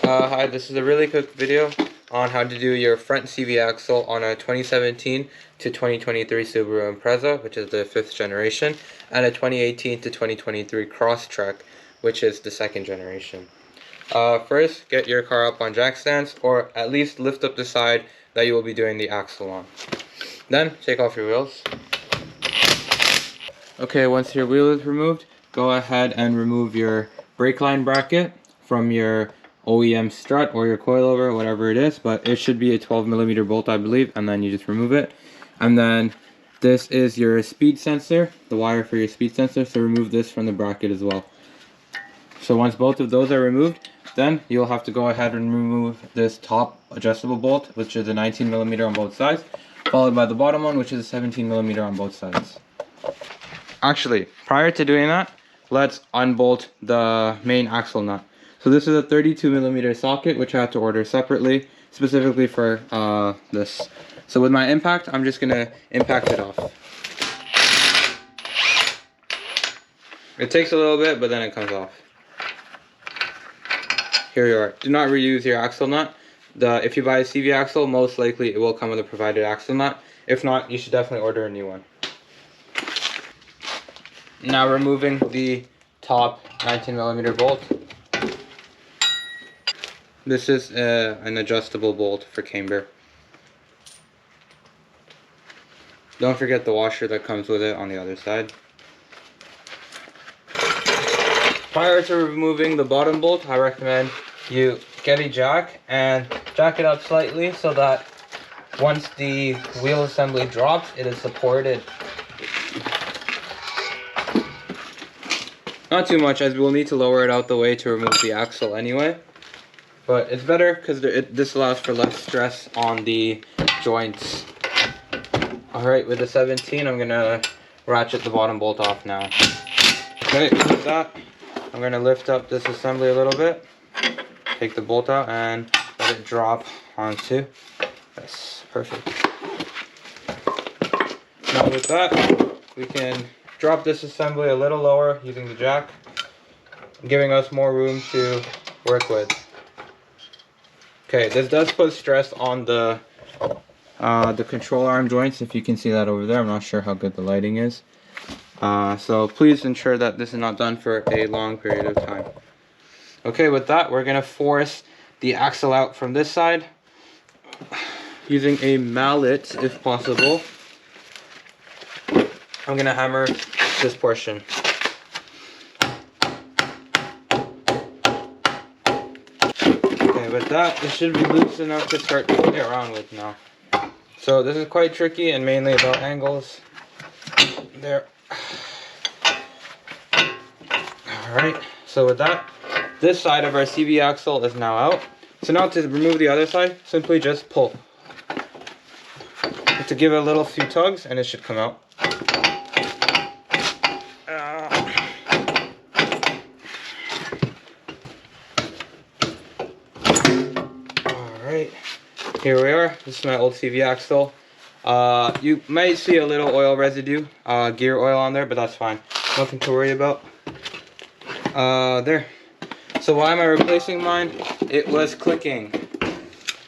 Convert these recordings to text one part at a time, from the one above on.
Hi, this is a really quick video on how to do your front CV axle on a 2017 to 2023 Subaru Impreza, which is the 5th generation, and a 2018 to 2023 Crosstrek, which is the 2nd generation. First, get your car up on jack stands, or at least lift up the side that you will be doing the axle on. Then, take off your wheels. Okay, once your wheel is removed, go ahead and remove your brake line bracket from your OEM strut or your coilover, whatever it is, but it should be a 12mm bolt, I believe, and then you just remove it. And then this is your speed sensor, the wire for your speed sensor, so remove this from the bracket as well. So once both of those are removed, then you'll have to go ahead and remove this top adjustable bolt, which is a 19mm on both sides, followed by the bottom one, which is a 17mm on both sides. Actually, prior to doing that, let's unbolt the main axle nut. So this is a 32mm socket, which I had to order separately, specifically for this. So with my impact, I'm just gonna impact it off. It takes a little bit, but then it comes off. Here you are. Do not reuse your axle nut. If you buy a CV axle, most likely it will come with a provided axle nut. If not, you should definitely order a new one. Now removing the top 19mm bolt. This is an adjustable bolt for camber. Don't forget the washer that comes with it on the other side. Prior to removing the bottom bolt, I recommend you get a jack and jack it up slightly so that once the wheel assembly drops, it is supported. Not too much, as we'll need to lower it out the way to remove the axle anyway. But it's better because this allows for less stress on the joints. Alright, with the 17, I'm going to ratchet the bottom bolt off now. Okay, with that, I'm going to lift up this assembly a little bit. Take the bolt out and let it drop onto this. Perfect. Now with that, we can drop this assembly a little lower using the jack, giving us more room to work with. Okay, this does put stress on the control arm joints, if you can see that over there. I'm not sure how good the lighting is. So please ensure that this is not done for a long period of time. Okay, with that, we're going to force the axle out from this side using a mallet, if possible. I'm going to hammer this portion. With that, it should be loose enough to start to play around with now. So this is quite tricky and mainly about angles. There. Alright, so with that, this side of our CV axle is now out. So now to remove the other side, simply just pull. To give it a little few tugs and it should come out. Here we are. This is my old CV axle. You might see a little oil residue, gear oil on there, but that's fine. Nothing to worry about. There. So why am I replacing mine? It was clicking.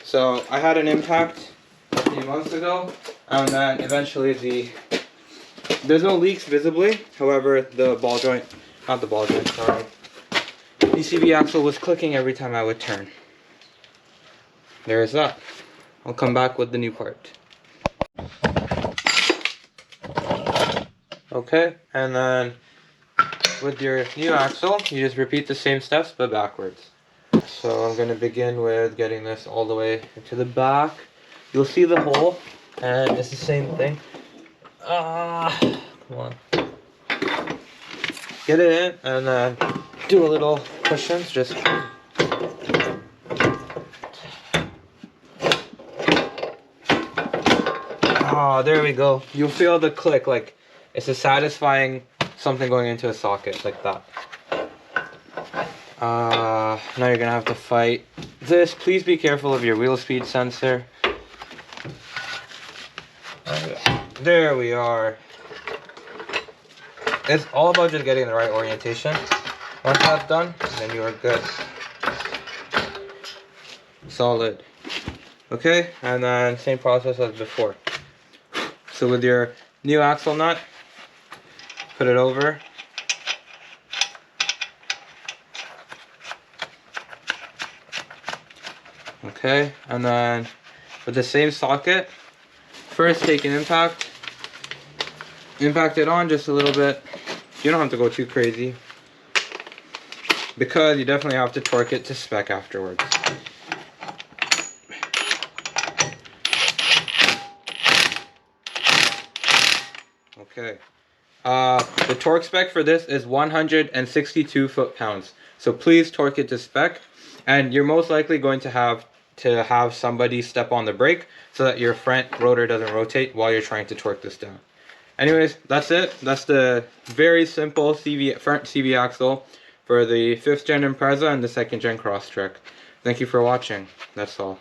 So I had an impact a few months ago, and then eventually there's no leaks visibly. However, the CV axle was clicking every time I would turn. There is that. I'll come back with the new part. Okay, and then with your new axle, you just repeat the same steps but backwards. So I'm going to begin with getting this all the way into the back. You'll see the hole, and it's the same thing. Come on. Get it in, and then do a little push-ins, just... Oh, there we go. You'll feel the click, like it's a satisfying something going into a socket like that. Now you're gonna have to fight this. Please be careful of your wheel speed sensor. There we are. It's all about just getting the right orientation. Once that's done, then you are good. solid. Okay, and then same process as before. So with your new axle nut, put it over. Okay, and then with the same socket, first take an impact it on just a little bit. You don't have to go too crazy, because you definitely have to torque it to spec afterwards. Okay. The torque spec for this is 162 foot-pounds. So please torque it to spec, and you're most likely going to have somebody step on the brake so that your front rotor doesn't rotate while you're trying to torque this down. Anyways, that's it. That's the very simple front CV axle for the 5th gen Impreza and the 2nd gen Crosstrek. Thank you for watching. That's all.